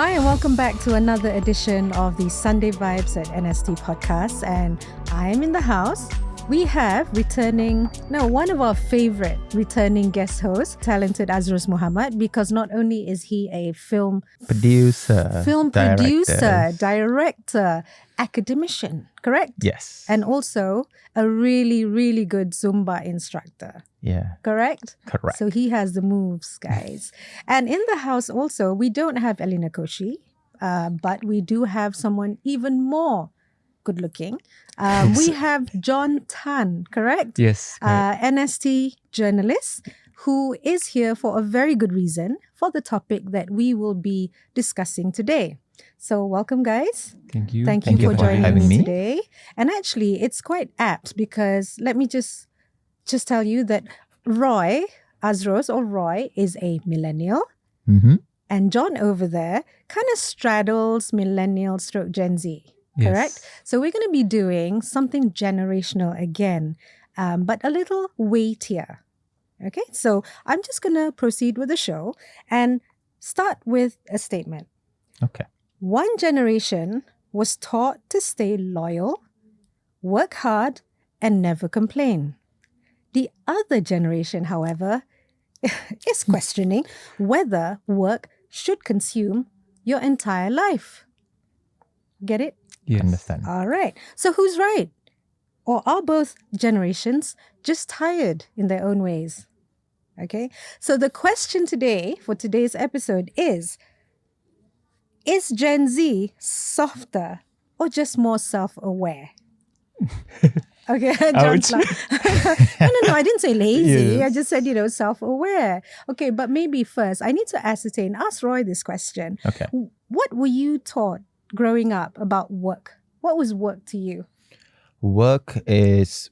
Hi, and welcome back to another edition of the Sunday Vibes at NST podcast. And I'm in the house. We have one of our favorite returning guest hosts, talented Azroz Muhammad, because not only is he a film producer, director, academician, correct? Yes. And also a really, really good Zumba instructor. Yeah. Correct? Correct. So he has the moves, guys. And in the house also, we don't have Elena Koshi, but we do have someone even more good looking. We have John Tan, correct? Yes. NST journalist who is here for a very good reason for the topic that we will be discussing today. So welcome, guys. Thank you. Thank you for joining me today. And actually, it's quite apt because let me just tell you that Azroz is a millennial. Mm-hmm. And John over there kind of straddles millennial / Gen Z. Correct? Yes. So we're going to be doing something generational again, but a little weightier. Okay? So I'm just going to proceed with the show and start with a statement. Okay. One generation was taught to stay loyal, work hard, and never complain. The other generation, however, is questioning whether work should consume your entire life. Get it? Yes. Understand. All right. So who's right? Or are both generations just tired in their own ways? Okay. So the question today for today's episode is Gen Z softer or just more self-aware? Okay, John's like, no, I didn't say lazy. Yes. I just said, self-aware. Okay, but maybe first, I need to ask Roy this question. Okay. What were you taught growing up about work? What was work to you? Work is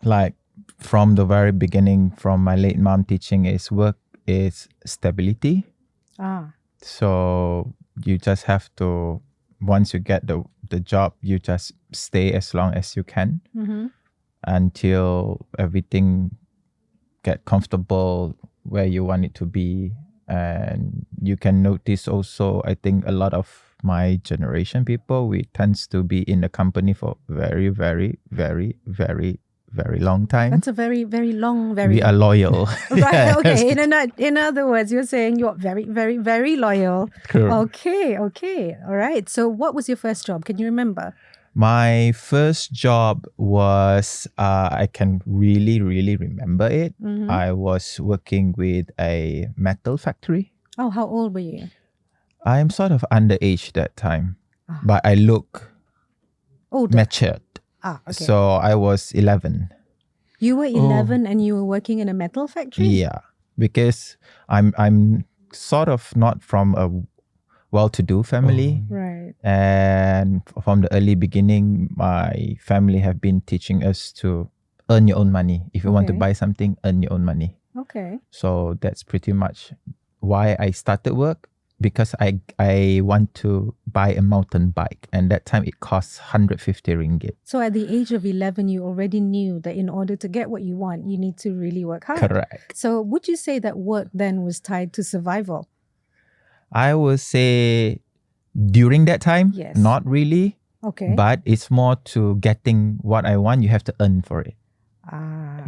like from the very beginning, from my late mom teaching, work is stability. So you just have to, once you get the job, you just stay as long as you can until everything get comfortable where you want it to be. And you can notice also, I think a lot of my generation people, we tends to be in the company for very, very, very, very, very long time. That's a very, very long, We are loyal. Right, Yes. okay. In other words, you're saying you're very, very, very loyal. Correct. Okay. All right. So what was your first job? Can you remember? My first job was, I can really, really remember it. Mm-hmm. I was working with a metal factory. Oh, how old were you? I am sort of underage that time, but I look older, matured. Okay. So I was 11. You were 11 and you were working in a metal factory? Yeah, because I'm sort of not from a well-to-do family. Right. And from the early beginning, my family have been teaching us to earn your own money. If you want to buy something, earn your own money. Okay. So that's pretty much why I started work, because I want to buy a mountain bike. And that time it costs 150 ringgit. So at the age of 11, you already knew that in order to get what you want, you need to really work hard. Correct. So would you say that work then was tied to survival? I would say during that time, yes. Not really. Okay. But it's more to getting what I want, you have to earn for it.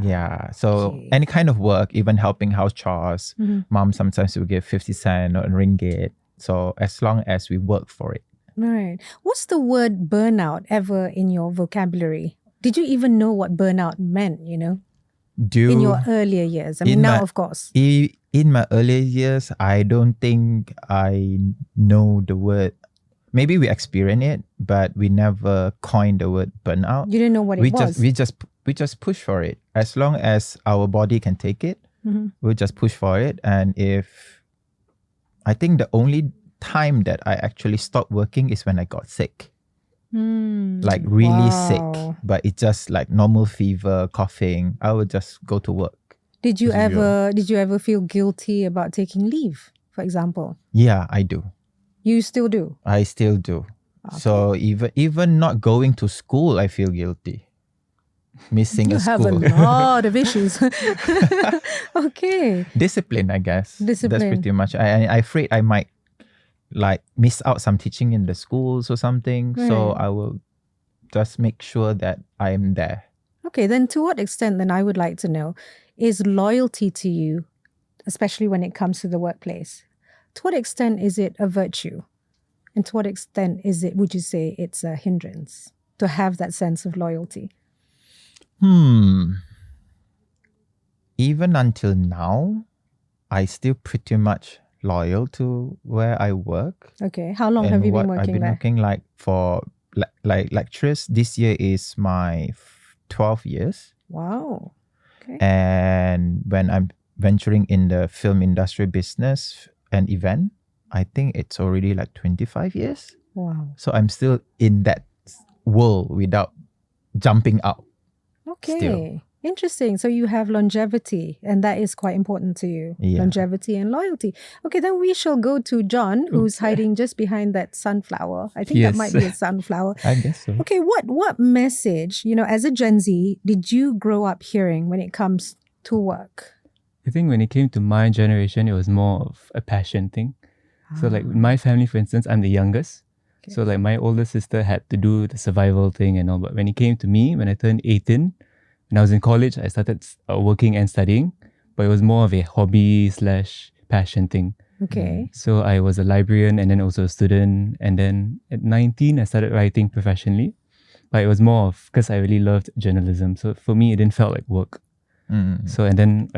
Yeah. So any kind of work, even helping house chores, mom sometimes will give 50 cents or a ringgit. So as long as we work for it. Right. Was the word burnout ever in your vocabulary? Did you even know what burnout meant, in your earlier years? I mean, now, of course. In my earlier years, I don't think I know the word. Maybe we experience it, but we never coined the word burnout. You didn't know what it was? We just push for it. As long as our body can take it, we just push for it. And I think the only time that I actually stopped working is when I got sick. Like really sick. But it's just like normal fever, coughing. I would just go to work. Did you ever feel guilty about taking leave, for example? Yeah, I do. You still do? I still do. Okay. So even not going to school, I feel guilty. Missing a school. You have a lot of issues. Okay. Discipline, I guess. Discipline. That's pretty much. I'm afraid I might like miss out some teaching in the schools or something. So Right. I will just make sure that I am there. Okay, then to what extent, then I would like to know, is loyalty to you, especially when it comes to the workplace, to what extent is it a virtue? And to what extent would you say it's a hindrance to have that sense of loyalty? Even until now, I still pretty much loyal to where I work. Okay, how long And have you what been I've working been there? working like for like lecturers. This year is my 12 years. Wow. Okay. And when I'm venturing in the film industry business and event, I think it's already like 25 years. Wow. So I'm still in that world without jumping out. Okay. Still. Interesting. So you have longevity, and that is quite important to you. Yeah. Longevity and loyalty. Okay, then we shall go to John, who's hiding just behind that sunflower. I think that Yes. might be a sunflower. I guess so. Okay, what message, as a Gen Z, did you grow up hearing when it comes to work? I think when it came to my generation, it was more of a passion thing. So like in my family, for instance, I'm the youngest. Okay. So like my older sister had to do the survival thing and all. But when it came to me, when I turned 18, when I was in college, I started working and studying. But it was more of a hobby/passion thing. Okay. So I was a librarian and then also a student. And then at 19, I started writing professionally. But it was more of because I really loved journalism. So for me, it didn't feel like work. So and then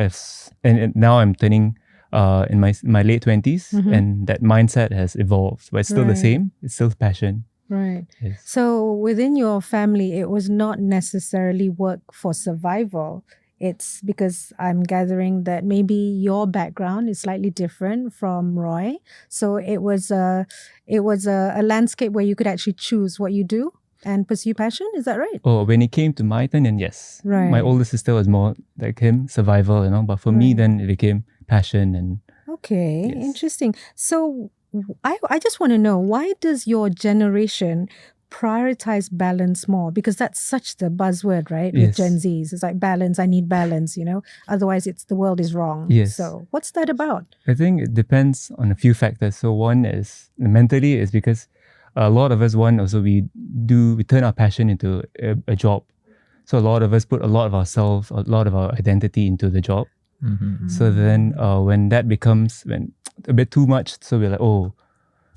and now I'm turning in my late 20s, and that mindset has evolved, but it's still the Right. same. It's still passion. Right. Yes. So within your family, it was not necessarily work for survival. It's because I'm gathering that maybe your background is slightly different from Roy. So it was a landscape where you could actually choose what you do and pursue passion. Is that right? Oh, when it came to my turn, then yes. Right. My older sister was more like him, survival, but for me, Right. then it became passion and Okay, Yes. interesting. So I just want to know, why does your generation prioritize balance more? Because that's such the buzzword, right? With Yes. Gen Zs. It's like balance, I need balance, Otherwise the world is wrong. Yes. So what's that about? I think it depends on a few factors. So one is mentally is because a lot of us, we turn our passion into a job. So a lot of us put a lot of ourselves, a lot of our identity into the job. So then when that becomes a bit too much, so we're like, oh,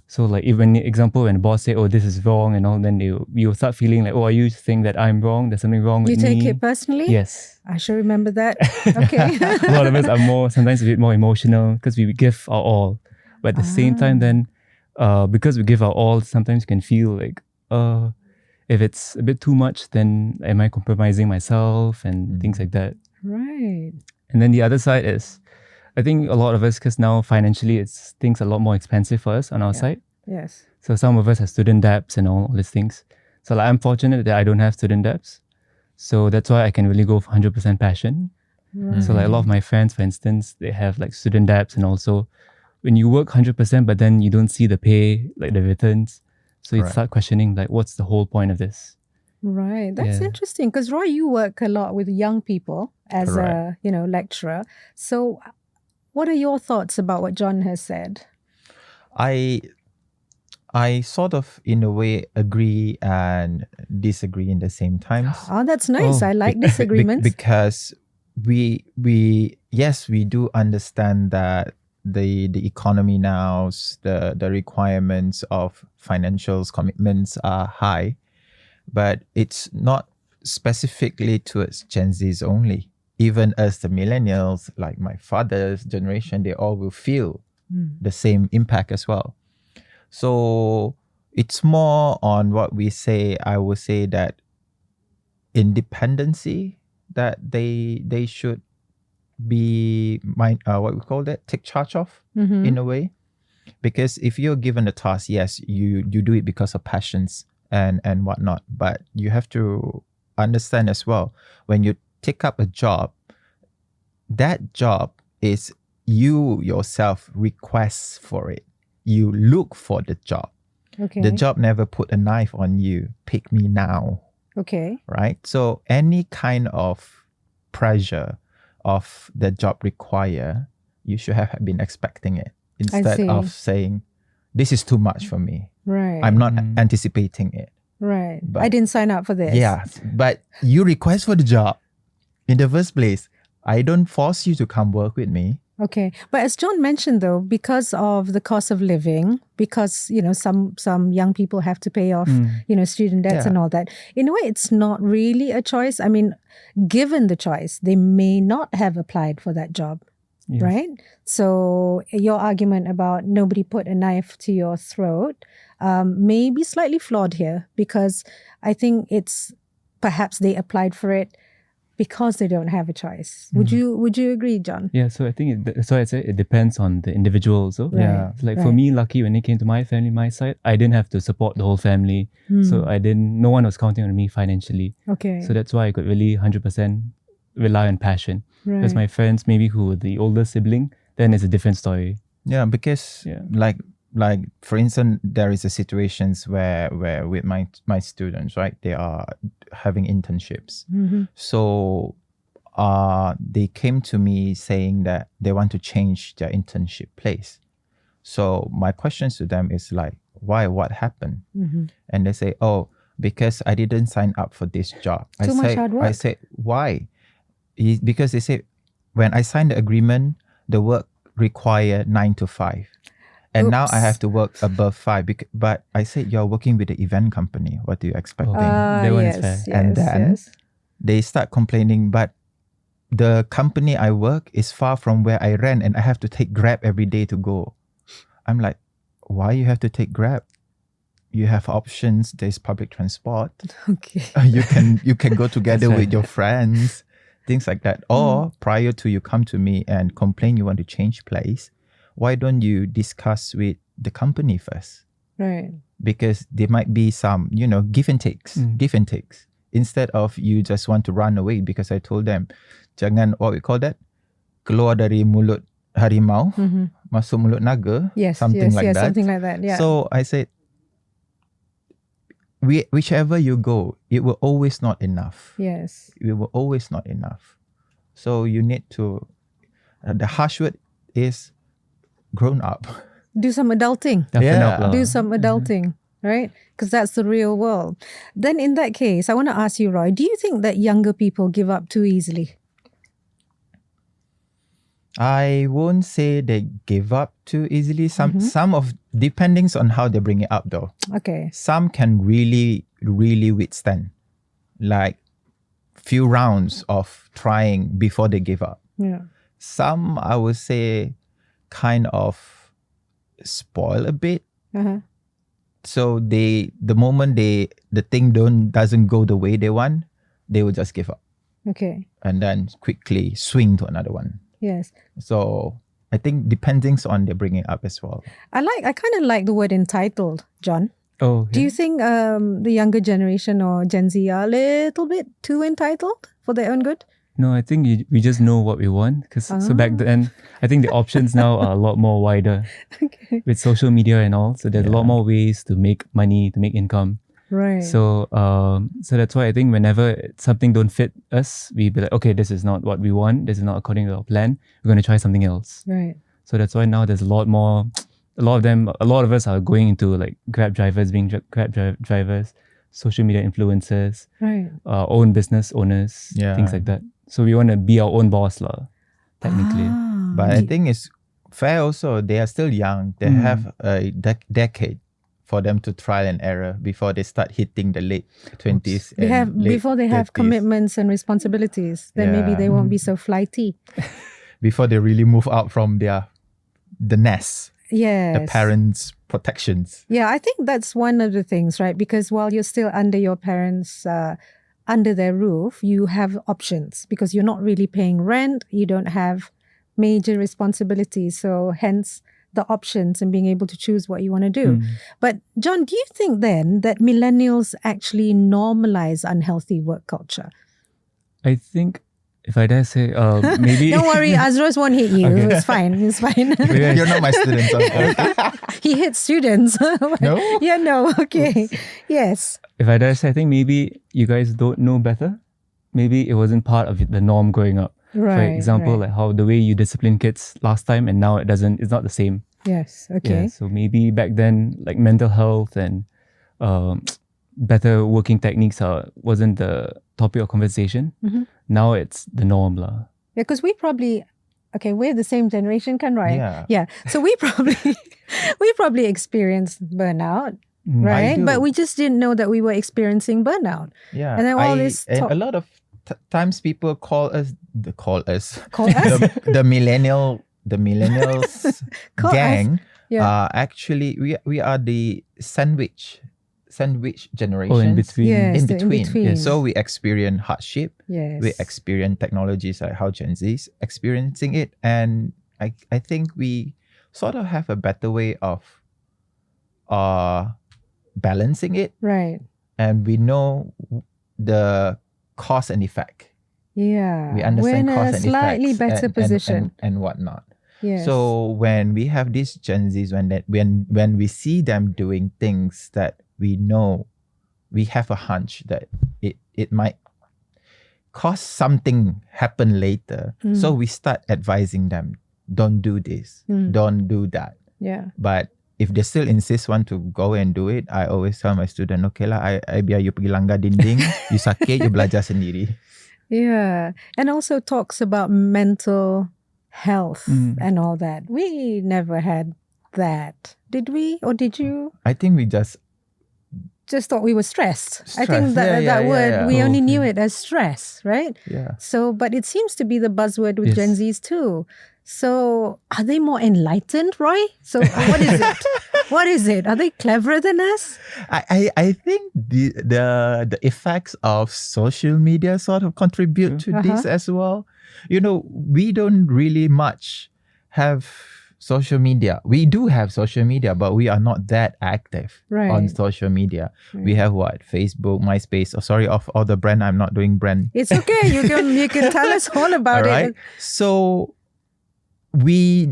so like when the boss say, oh, this is wrong and all, then you'll start feeling like, oh, are you saying that I'm wrong? There's something wrong You with me. take it personally? Yes. I should remember that. Okay. A lot of us are sometimes a bit more emotional because we give our all. But at the same time, then because we give our all, sometimes you can feel like, if it's a bit too much, then am I compromising myself and things like that. Right. And then the other side is, I think a lot of us, because now financially things are a lot more expensive for us on our side. Yes. So some of us have student debts and all these things. So like, I'm fortunate that I don't have student debts. So that's why I can really go for 100% passion. Right. So like a lot of my friends, for instance, they have like student debts, and also when you work 100%, but then you don't see the pay, like the returns. So you Correct. start questioning like, what's the whole point of this? Right. That's Yeah. interesting, because Roy, you work a lot with young people as a lecturer. So what are your thoughts about what John has said? I sort of, in a way, agree and disagree in the same times. Oh, that's nice. Oh, I like disagreements. Because we do understand that the economy now, the requirements of financials commitments are high, but it's not specifically towards Gen Zs only. Even as the millennials, like my father's generation, they all will feel the same impact as well. So it's more on what we say. I would say that independency, that they should be what we call that, take charge of in a way. Because if you're given a task, yes, you do it because of passions and whatnot, but you have to understand as well, when you take up a job, that job is you yourself request for it. You look for the job. Okay. The job never put a knife on you. Pick me now. Okay. Right? So any kind of pressure of the job require, you should have been expecting it, instead see. of saying, this is too much for me. Right. I'm not anticipating it. Right. But- I didn't sign up for this. Yeah, but you request for the job in the first place. I don't force you to come work with me. Okay. But as John mentioned though, because of the cost of living, because, some young people have to pay off, student debts Yeah. and all that, in a way, it's not really a choice. I mean, given the choice, they may not have applied for that job. Yes. Right? So your argument about nobody put a knife to your throat may be slightly flawed here, because I think it's perhaps they applied for it because they don't have a choice. Would you agree, John? Yeah, so I think that's why I say it depends on the individual also. Right. Yeah. Like for me, lucky when it came to my family, my side, I didn't have to support the whole family. So no one was counting on me financially. Okay. So that's why I could really 100% rely on passion. Right. Because my friends, maybe who were the older sibling, then it's a different story. Yeah, because Yeah. like for instance, there is a situations where with my students, right, they are having internships. So they came to me saying that they want to change their internship place. So my questions to them is like, why? What happened? And they say, oh, because I didn't sign up for this job. Too much hard work. I said, why? Because they say, when I signed the agreement, the work required 9 to 5. And now I Oops. have to work above 5. But I said, you're working with the event company. What do you expect? That one is yes, fair. And then yes. They start complaining, but the company I work is far from where I rent and I have to take Grab every day to go. I'm like, why you have to take Grab? You have options. There's public transport. Okay. You can go together That's with right. your friends, things like that. Or prior to you come to me and complain you want to change place, why don't you discuss with the company first? Right. Because there might be some, give and takes. Instead of you just want to run away, because I told them, jangan, what we call that? Keluar dari mulut harimau, masuk mulut naga, Yes. something like that. Something like that. Yeah. So I said, whichever you go, it will always not enough. yes. It will always not enough. So you need to, the harsh word is grown up. Do some adulting. Toughen Yeah. up lah. Do some adulting, right? Because that's the real world. Then in that case, I want to ask you, Roy, do you think that younger people give up too easily? I won't say they give up too easily. Some of, depending on how they bring it up though. Okay. Some can really, really withstand. Like few rounds of trying before they give up. Yeah. Some, I would say, kind of spoil a bit. Uh-huh. So the moment the thing doesn't go the way they want, they will just give up Okay. and then quickly swing to another one. Yes. So I think depending on their bringing up as well. I kind of like the word entitled, John. Oh, Do you think the younger generation or Gen Z are a little bit too entitled for their own good? No, I think we just know what we want. So back then, I think the options now are a lot more wider Okay. with social media and all. So there's a lot more ways to make money, to make income. Right. So that's why I think whenever something don't fit us, we be like, okay, this is not what we want. This is not according to our plan. We're going to try something else. right. So that's why now there's a lot of us are going into like Grab drivers, being Grab drivers, social media influencers, Right. own business owners, Yeah. things like that. So we want to be our own boss lah, technically. Ah. But I think it's fair also. They are still young. They have a decade for them to trial and error before they start hitting the late 20s. They have before they have 30s. commitments and responsibilities, then maybe Yeah. they won't be so flighty. Before they really move out from the nest, Yes. the parents' protections. Yeah, I think that's one of the things, right? Because while you're still under your parents' under their roof, you have options because you're not really paying rent. You don't have major responsibilities. So hence the options and being able to choose what you want to do. But John, do you think then that millennials actually normalize unhealthy work culture? I think if I dare say, maybe Don't worry, Azroz won't hit you. Okay. It's fine. It's fine. You're not my student. Okay? He hits students. No? Yeah, no. Okay. Yes. if I dare say, I think maybe you guys don't know better. Maybe it wasn't part of the norm growing up. Right. For example, right. like how the way you discipline kids last time and now it's not the same. Yes. Okay. Yeah, so maybe back then, like mental health and better working techniques wasn't the topic of conversation. Mm-hmm. Now it's the norm lah. Yeah, because we're the same generation, kan, right? Yeah. Yeah. So we probably experienced burnout, right? do. But we just didn't know that we were experiencing burnout. Yeah. And then all this and talk- a lot of times people call us Call us? the millennials Call gang. us. Yeah. Actually we are the sandwich generation. Oh, in between. Yes, in the between. in-between. Yeah, so we experience hardship. Yes. We experience technologies like how Gen Z is experiencing it, and I think we sort of have a better way of balancing it, Right. and we know the cause and effect. Yeah. We understand we're in cause a and slightly effects better position. and whatnot. Yes. So when we have these Gen Zs, when we see them doing things that we know, we have a hunch that it might cause something happen later. So we start advising them, don't do this, don't do that. Yeah. But if they still insist want to go and do it, I always tell my student, okay lah, I biar you pergi langgar dinding, you sakit, you belajar sendiri. Yeah. And also talks about mental health and all that. We never had that. Did we? Or did you? I think we just Thought we were stressed. I Stressed. think that Yeah, that yeah, word, yeah. we only Okay. knew it as stress, right? yeah. So, but it seems to be the buzzword with Yes. Gen Zs too. So, are they more enlightened, Roy? So, what is it? What is it? Are they cleverer than us? I think the effects of social media sort of contribute to this as well. You know, we don't really much have social media. We do have social media, but we are not that active Right. on social media. We have what? Facebook, MySpace. Oh, sorry, of all the brand, I'm not doing brand. It's okay. You can tell us all about All right. it. So we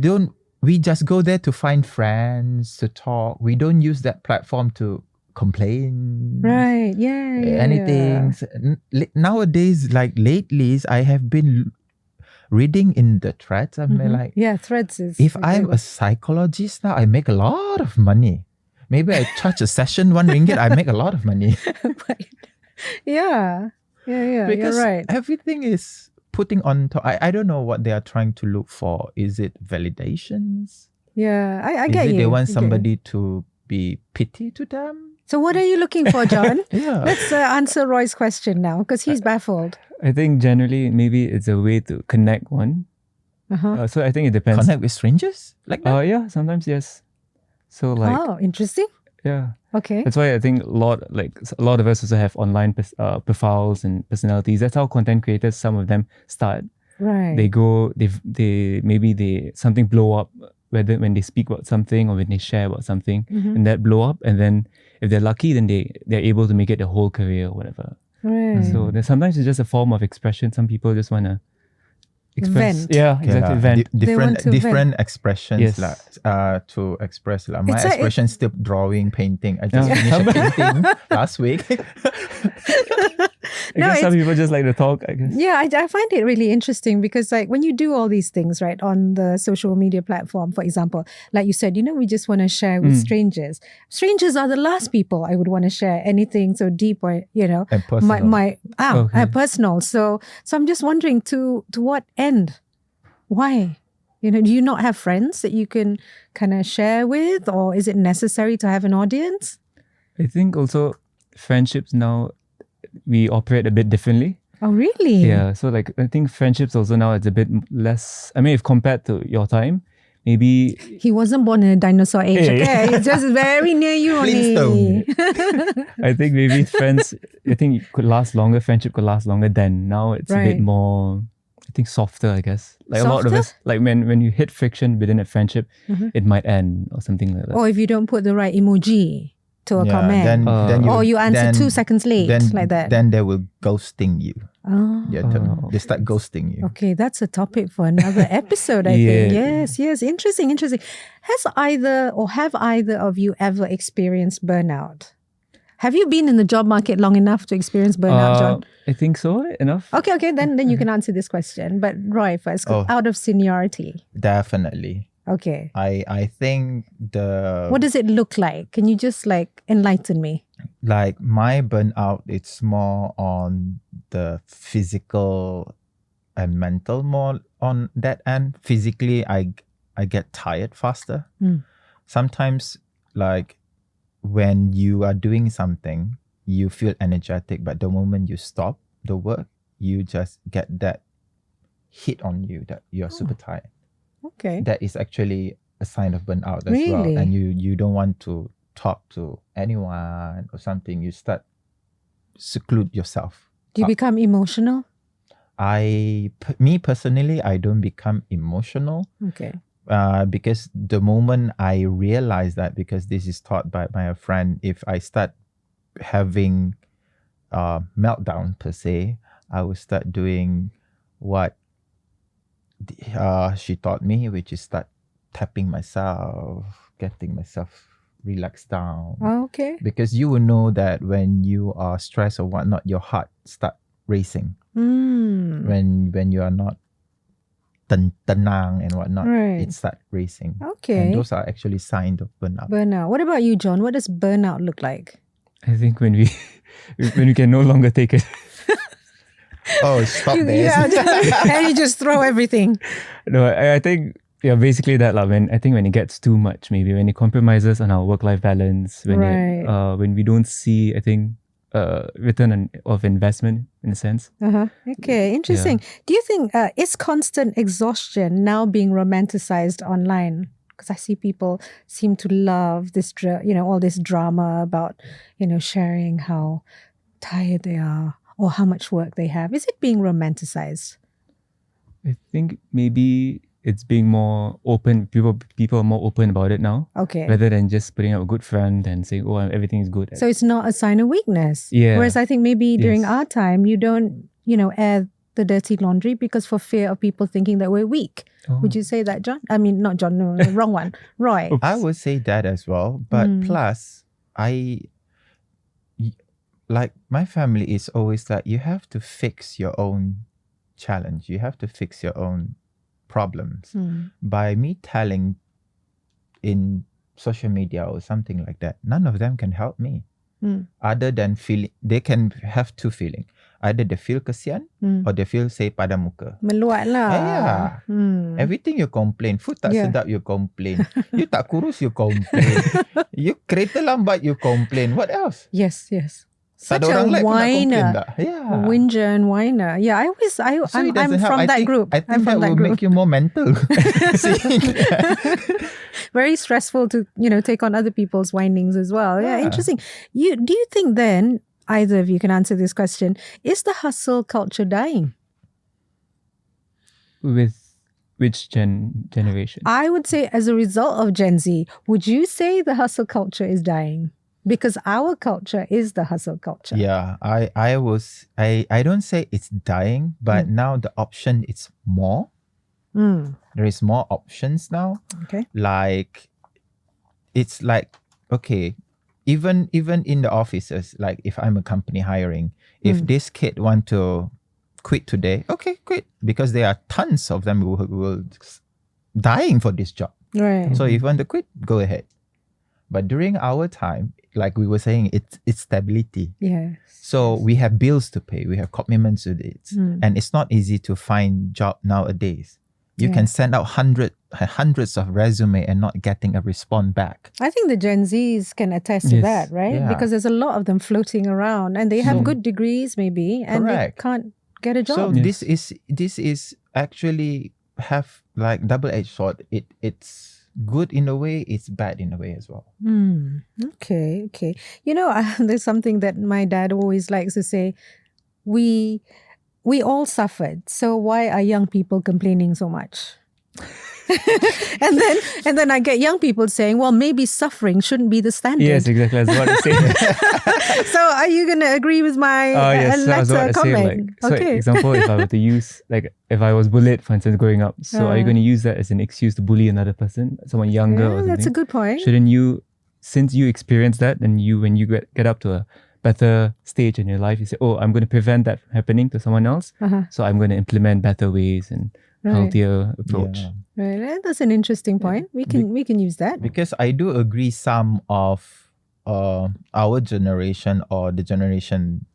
just go there to find friends, to talk. We don't use that platform to complain. Right. Yeah. Anything. Nowadays, like lately, I have been reading in the threads. I'm like, Yeah. Threads is. if a I'm good a psychologist now, I make a lot of money. Maybe I charge a session 1 ringgit, I make a lot of money. Right. Yeah. Yeah. Because You're right. everything is putting on top. I don't know what they are trying to look for. Is it validations? Yeah. I Is get it you. they I want get you. somebody to be pity to them? So, what are you looking for, John? Yeah. Let's answer Roy's question now because he's baffled. I think generally maybe it's a way to connect one. Uh-huh. So I think it depends. Connect with strangers? Like that? Yeah, sometimes yes. So like Oh, interesting. yeah. Okay. That's why I think a lot of us also have online profiles and personalities. That's how content creators, some of them start. Right. They go, they something blow up, whether when they speak about something or when they share about something, Mm-hmm. and that blow up, and then if they're lucky, then they're able to make it their whole career or whatever. Right. So there's sometimes it's just a form of expression. Some people just wanna express. Vent. Yeah, Okay exactly. lah. Vent. They want to Different expressions Yes. to express lah. My It's like- expression still drawing, painting. I just Yeah. finished a painting last week. I No, guess some it's- people just like to talk. I guess. Yeah, I find it really interesting because like when you do all these things, right, on the social media platform, for example, like you said, we just want to share with strangers. Strangers are the last people I would want to share anything so deep or, And personal. Okay. personal. So I'm just wondering to what end? Why? Do you not have friends that you can kind of share with, or is it necessary to have an audience? I think also friendships now we operate a bit differently. Oh, really? Yeah. So like I think friendships also now it's a bit less. I mean, if compared to your time, maybe He wasn't born in a dinosaur age, Hey. okay? It's just very near you only. I think maybe friends. I think it could last longer. Friendship could last longer then. Now it's a Right. bit more. I think softer. I guess like a lot of Softer? us. Like when you hit friction within a friendship, it might end or something like that. Or if you don't put the right emoji to a comment. Then or you answer 2 seconds late, like that. Then they will ghosting you. Oh. Yeah, they start ghosting you. Okay, that's a topic for another episode, I think. Yes. Interesting. Have either of you ever experienced burnout? Have you been in the job market long enough to experience burnout, John? I think so. Enough. Okay, then you can answer this question. But Roy first, Oh. out of seniority. Definitely. Okay. I think What does it look like? Can you just like enlighten me? like my burnout, it's more on the physical and mental, more on that end. Physically, I get tired faster. Sometimes, like when you are doing something, you feel energetic, but the moment you stop the work, you just get that hit on you that you're super tired. Okay. That is actually a sign of burnout as Really? well. And you don't want to talk to anyone or something. You start seclude yourself. Do you become emotional? Me personally, I don't become emotional. Okay. Because the moment I realize that, because this is taught by my friend, if I start having meltdown per se, I will start doing what she taught me, which is start tapping myself, getting myself relaxed down. Oh, okay. Because you will know that when you are stressed or whatnot, your heart start racing. When you are not tenang and whatnot, Right. it start racing. Okay. And those are actually signs of burnout. Burnout. What about you, John? What does burnout look like? I think when we when we can no longer take it. Oh, stop this. And you just throw everything. No, I think basically that when it gets too much, maybe when it compromises on our work-life balance, when when we don't see, I think, return of investment in a sense. Okay, interesting. Do you think is constant exhaustion now being romanticized online? Because I see people seem to love this, all this drama about, sharing how tired they are or how much work they have. Is it being romanticized? I think maybe it's being more open. People are more open about it now. Okay. Rather than just putting up a good front and saying, "Oh, everything is good." So it's not a sign of weakness. Yeah. Whereas I think maybe during our time, you don't, air the dirty laundry because for fear of people thinking that we're weak. Oh. Would you say that, John? I mean, not John, no, wrong one. Roy. Oops. I would say that as well. But plus, like my family is always like, you have to fix your own challenge. You have to fix your own problems. By me telling in social media or something like that, none of them can help me. Other than feeling, they can have two feelings. Either they feel kesian or they feel say pada muka. Meluat lah. Yeah. Everything you complain. Food tak sedap, you complain. You tak kurus, you complain. You kereta lambat, you complain. What else? Yes. Tak Such ada a orang lain pun nak complain whiner. tak? Yeah. Whinger and whiner. Yeah, I'm from that group. I think that will make you more mental. Very stressful to, take on other people's whinings as well. Yeah, interesting. Do you think then, either of you can answer this question, is the hustle culture dying? With which generation? I would say as a result of Gen Z, would you say the hustle culture is dying? Because our culture is the hustle culture. Yeah, I don't say it's dying, but now the option is more. There is more options now. Okay. Like, it's like, okay, even in the offices, like if I'm a company hiring, if this kid want to quit today, okay, quit. Because there are tons of them who will dying for this job. Right. So if you want to quit, go ahead. But during our time, like we were saying, it's stability. Yes. So we have bills to pay, we have commitments to it, and it's not easy to find job nowadays. You can send out hundreds of resume and not getting a response back. I think the Gen Zs can attest to that, right? Yeah. Because there's a lot of them floating around and they have good degrees maybe and they can't get a job. So this is actually have like double-edged sword. It's good in a way, it's bad in a way as well. Okay. There's something that my dad always likes to say. We all suffered. So why are young people complaining so much? and then I get young people saying, well, maybe suffering shouldn't be the standard. Yes, exactly. That's what I say. So are you going to agree with my latter comment? So example, if I were to use, like, if I was bullied, for instance, growing up, so are you going to use that as an excuse to bully another person, someone younger or something? That's a good point. Shouldn't you, since you experienced that, and when you get up to a better stage in your life, you say, oh, I'm going to prevent that from happening to someone else. So I'm going to implement better ways and healthier approach. Yeah. Right, that's an interesting point. We can use that. Because I do agree some of our generation or the generation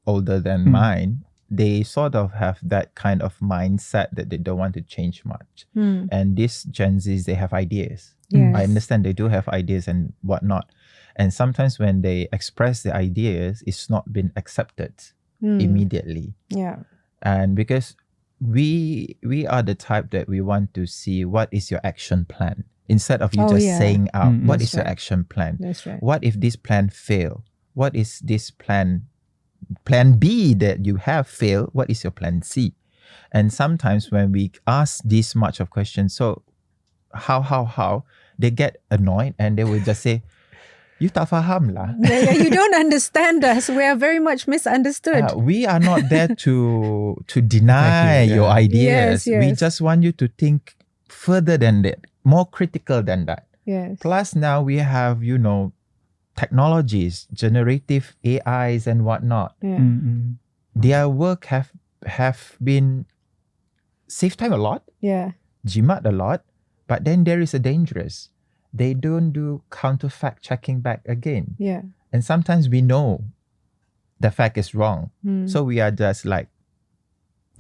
older than mine, they sort of have that kind of mindset that they don't want to change much. And these Gen Zs, they have ideas. Yes. I understand they do have ideas and whatnot. And sometimes when they express the ideas, it's not been accepted immediately. Yeah. And because we are the type that we want to see what is your action plan instead of you saying out what is your action plan. That's right. What if this plan fail? What is this plan B that you have failed? What is your plan C? And sometimes when we ask this much of questions, so how they get annoyed and they will just say, you tak faham lah. You don't understand us. We are very much misunderstood. We are not there to deny your ideas. Yes. We just want you to think further than that, more critical than that. Yes. Plus now we have, technologies, generative AIs and whatnot. Yeah. Their work have been save time a lot, jimat a lot, but then there is a dangerous. They don't do counter fact checking back again. Yeah. And sometimes we know the fact is wrong. So we are just like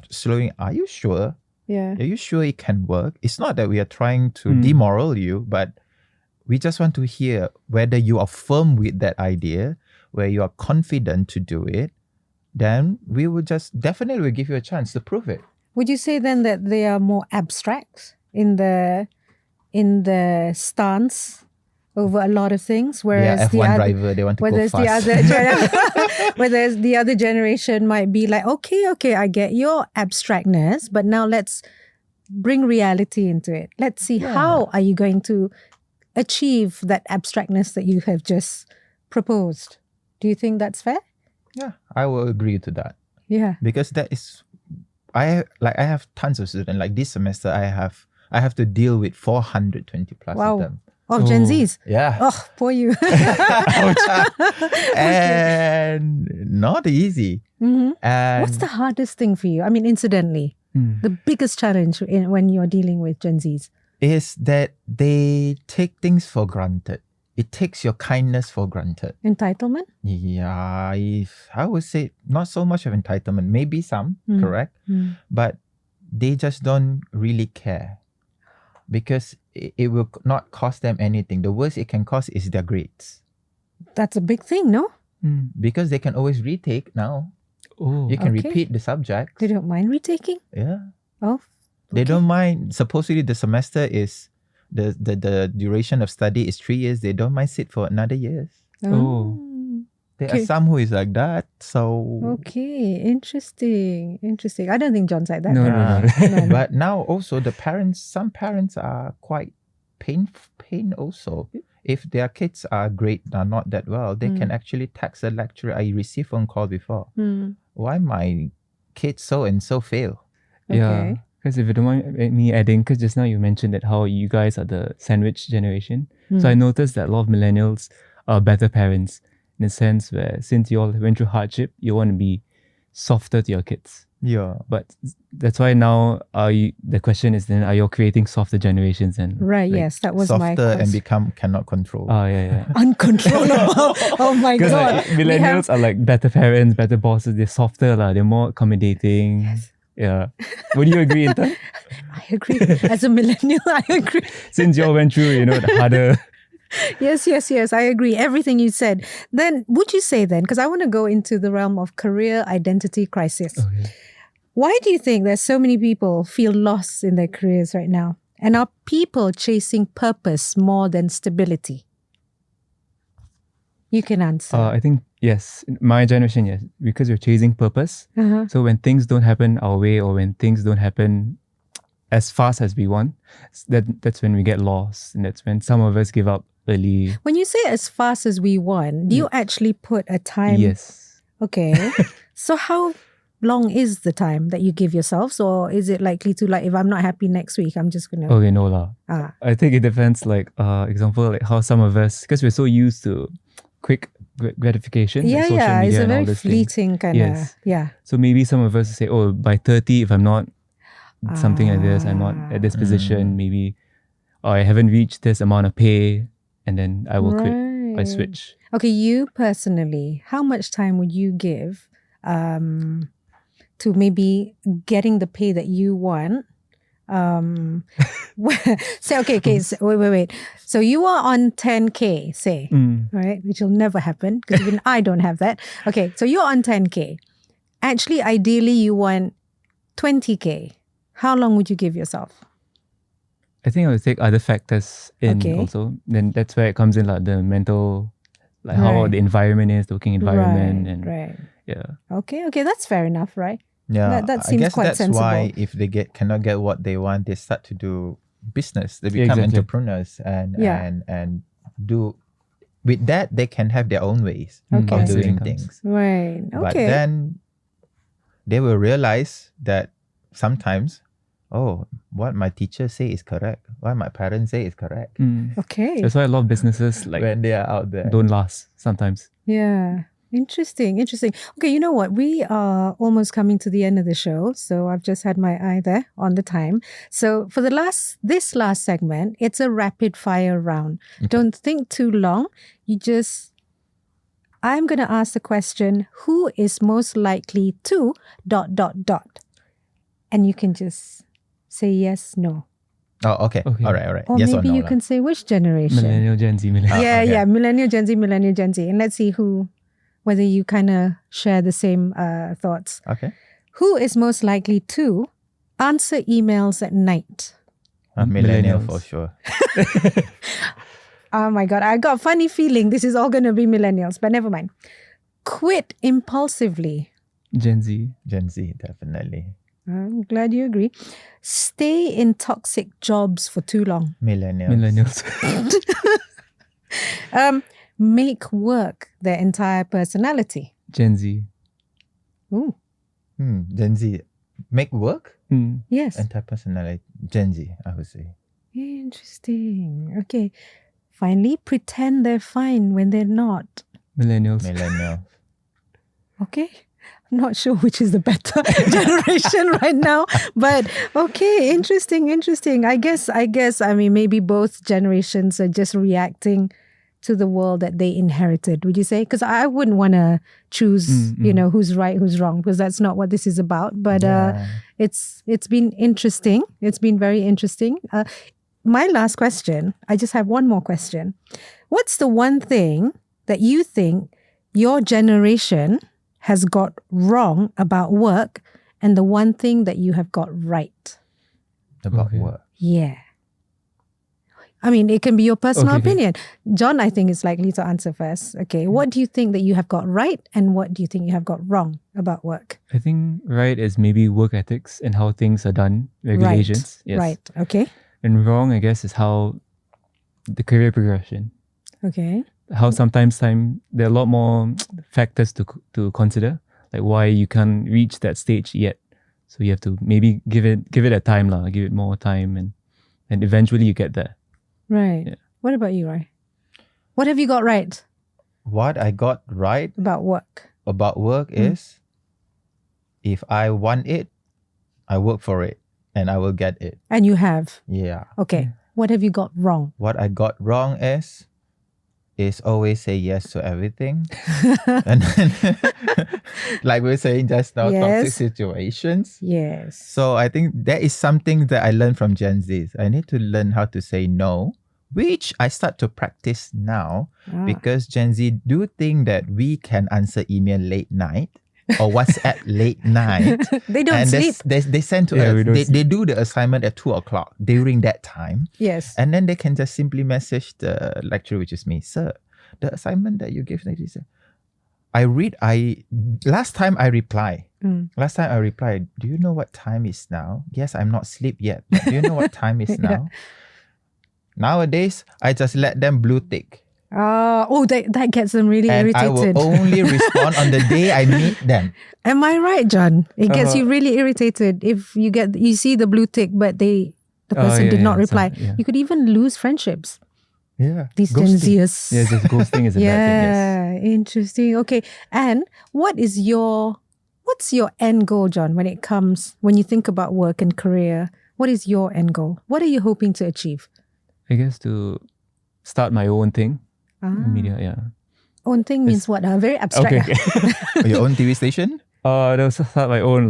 slowing. Are you sure? Yeah. Are you sure it can work? It's not that we are trying to demoral you, but we just want to hear whether you are firm with that idea, where you are confident to do it. Then we will just definitely give you a chance to prove it. Would you say then that they are more abstract in the stance over a lot of things, whereas F1 driver, they want to go fast. Whereas the other generation might be like, okay, I get your abstractness, but now let's bring reality into it. Let's see how are you going to achieve that abstractness that you have just proposed. Do you think that's fair? Yeah, I will agree to that. Yeah. Because that is, I have tons of students. Like this semester, I have to deal with 420 plus of them. Of Gen Zs. Yeah. Oh, poor you. And not easy. And What's the hardest thing for you? I mean, incidentally, the biggest challenge when you're dealing with Gen Zs is that they take things for granted. It takes your kindness for granted. Entitlement? Yeah, I would say not so much of entitlement. Maybe some, correct? But they just don't really care. Because it will not cost them anything. The worst it can cost is their grades. That's a big thing, no? Because they can always retake now. Oh. You can repeat the subject. They don't mind retaking? Yeah. Oh. They don't mind. Supposedly the semester is, the duration of study is 3 years. They don't mind sit for another year. Oh. There are some who is like that. So okay, interesting. I don't think John's like that. No. But now also some parents are quite pain also. If their kids are not that well, they can actually text the lecturer. I received phone call before. Why my kid so and so fail? Yeah. Because if you don't mind me adding, because just now you mentioned that how you guys are the sandwich generation. So I noticed that a lot of millennials are better parents in a sense where since you all went through hardship, you want to be softer to your kids. Yeah. But that's why now the question is then, are you creating softer generations? And right, yes, that was my softer question. and become cannot control. Oh, yeah. Uncontrollable. Oh my Because God. like, millennials are like better parents, better bosses. They're softer, they're more accommodating. Yes. Yeah. Would you agree, Intan? I agree. As a millennial, I agree. Since you all went through, the harder... Yes, I agree. Everything you said. Then, would you say then, because I want to go into the realm of career identity crisis. Okay. Why do you think there's so many people feel lost in their careers right now? And are people chasing purpose more than stability? You can answer. I think, yes. My generation, yes. Because we're chasing purpose. So when things don't happen our way or when things don't happen as fast as we want, that's when we get lost. And that's when some of us give up early. When you say as fast as we want, do you actually put a time? Yes. Okay. So how long is the time that you give yourselves? Or is it likely to, like, if I'm not happy next week, I'm just going to... Okay, no lah. I think it depends, like, example, like how some of us, because we're so used to quick gratification. Yeah, like social media it's a and all very those fleeting things. kind of... Yes. Yeah. So maybe some of us say, by 30, if I'm not something like this. I'm not at this position. Maybe or I haven't reached this amount of pay, and then I will quit. I Right. switch. Okay, you personally, how much time would you give to maybe getting the pay that you want? So okay, so wait. So you are on 10K, say, right? Which will never happen because even I don't have that. Okay, so you're on 10K. Actually, ideally, you want 20K. How long would you give yourself? I think I would take other factors in Okay. also. Then that's where it comes in, like the mental, like how Right. the environment is, the working environment, and Right. yeah. Okay, that's fair enough, right? Yeah, That I seems guess quite that's sensible. why if they cannot get what they want, they start to do business. They Yeah, become exactly. entrepreneurs and Yeah. and do with that they can have their own ways Okay. of Passive doing incomes. things. Right. But Okay. then they will realize that sometimes, oh, what my teachers say is correct. What my parents say is correct. Okay. That's why a lot of businesses like When they are out there. don't last sometimes. Yeah. Interesting. Okay, you know what? We are almost coming to the end of the show. So I've just had my eye there on the time. So for this last segment, it's a rapid fire round. Don't think too long. I'm going to ask the question, who is most likely to ... And you can just say yes, no. Oh, okay. Okay. All right. Or Yes maybe or no you lah. can say which generation. Millennial, Gen Z, millennial. okay. Yeah, Millennial, Gen Z. And let's see whether you kind of share the same thoughts. Okay. Who is most likely to answer emails at night? Millennial Millennials. for sure. Oh my God, I got a funny feeling this is all going to be millennials, but never mind. Quit impulsively. Gen Z. Gen Z, definitely. I'm glad you agree. Stay in toxic jobs for too long. Millennials. Make work their entire personality. Gen Z. Ooh, Gen Z. Make work? yes. Anti-personality. Gen Z, I would say. Interesting. Okay. Finally, pretend they're fine when they're not. Millennials. Millennial. Okay. I'm not sure which is the better generation right now, but okay, interesting. I guess, I mean, maybe both generations are just reacting to the world that they inherited, would you say? Because I wouldn't want to choose, who's right, who's wrong, because that's not what this is about. But Yeah. it's been interesting. It's been very interesting. My last question, I just have one more question. What's the one thing that you think your generation has got wrong about work and the one thing that you have got right? About Okay. work. Yeah. I mean, it can be your personal Okay. opinion. John, I think, is likely to answer first. Okay. What do you think that you have got right and what do you think you have got wrong about work? I think right is maybe work ethics and how things are done, regulations. Right. Yes. Right. Okay. And wrong, I guess, is how the career progression. Okay. How sometimes there are a lot more factors to consider, like why you can't reach that stage yet. So you have to maybe give it a time, give it more time, and eventually you get there. Right. Yeah. What about you, Rai? What have you got right What I got right about work? about work is if I want it, I work for it and I will get it. And you have. Yeah. Okay. What have you got wrong? What I got wrong is always say yes to everything. And then, like we were saying just now, toxic Yes. situations. Yes. So I think that is something that I learned from Gen Z. I need to learn how to say no, which I start to practice now because Gen Z do think that we can answer email late night or WhatsApp late night. They don't and sleep. they send to Yeah, we us. don't They do the assignment at 2:00 during that time. Yes. And then they can just simply message the lecturer, which is me, sir, the assignment that you gave, last time I replied, do you know what time is now? Yes, I'm not asleep yet. But do you know what time is now? Nowadays, I just let them blue tick. That gets them really And I irritated. will only respond on the day I meet them. Am I right, John? It gets you really irritated if you see the blue tick, but the person did not reply. Yeah. You could even lose friendships. Yeah. These Gen Ghosting. Zers. Yes, this ghosting is a bad thing. Yes. Yeah, interesting. Okay. And what is your What's your end goal, John, when you think about work and career? What is your end goal? What are you hoping to achieve? I guess to start my own thing in media, yeah. Own thing means what? Very abstract. Okay. Your own TV station? To start my own,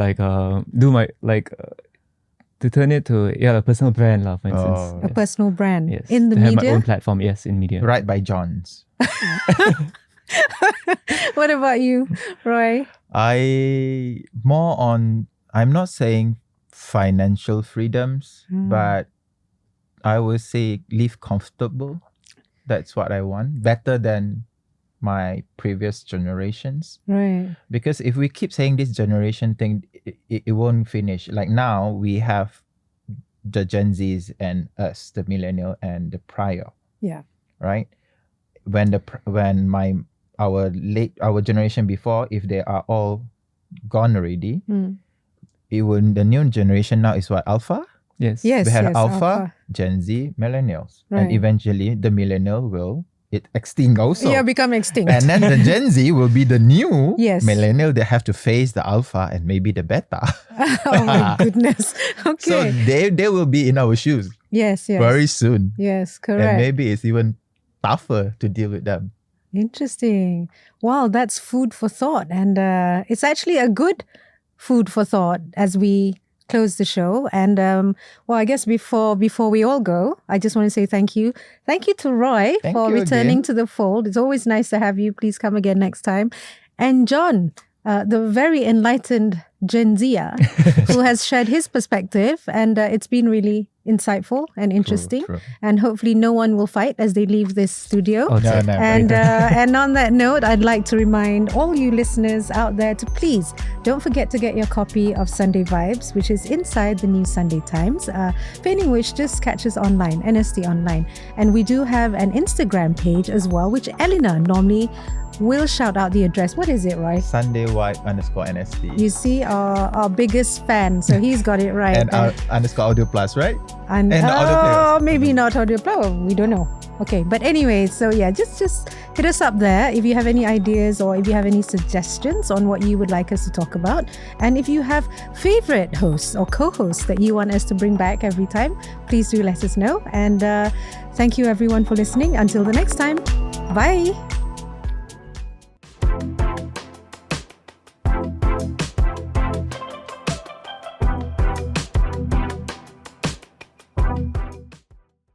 to turn it to a personal brand, for instance. A personal brand Yes. in the to have media. my own platform, yes, in media. Right by John's. What about you, Roy? I'm not saying financial freedoms, but I would say live comfortable. That's what I want. Better than my previous generations. Right. Because if we keep saying this generation thing, it won't finish. Like now we have the Gen Zs and us, the millennial and the prior. Yeah. Right? When our generation before, if they are all gone already, the new generation now is what, Alpha? Yes. We had Alpha, Gen Z, millennials. Right. And eventually the millennial will extinct also. Yeah, become extinct. And then the Gen Z will be the new Yes. millennial that have to face the Alpha and maybe the Beta. Oh my goodness. Okay. So they will be in our shoes yes. very soon. Yes, correct. And maybe it's even tougher to deal with them. Interesting. Wow, that's food for thought. And it's actually a good food for thought as we close the show. And I guess before we all go, I just want to say thank you. Thank you to Roy Thank for you returning again. to the fold. It's always nice to have you. Please come again next time. And John, the very enlightened Gen Zer who has shared his perspective, and it's been really insightful and interesting. True. And hopefully no one will fight as they leave this studio. Oh, No, no, And on that note, I'd like to remind all you listeners out there to please don't forget to get your copy of Sunday Vibes, which is inside the new Sunday Times, failing which just catch us online, NST Online. And we do have an Instagram page as well, which Elena normally will shout out the address. What is it, Roy? SundayWipe_NST. You see, our biggest fan, so he's got it right. And _Audio Plus, right? And and the audio players. maybe not audio player. We don't know. Okay, but anyway, so yeah, just hit us up there if you have any ideas or if you have any suggestions on what you would like us to talk about. And if you have favorite hosts or co-hosts that you want us to bring back every time, please do let us know. And thank you everyone for listening. Until the next time, bye.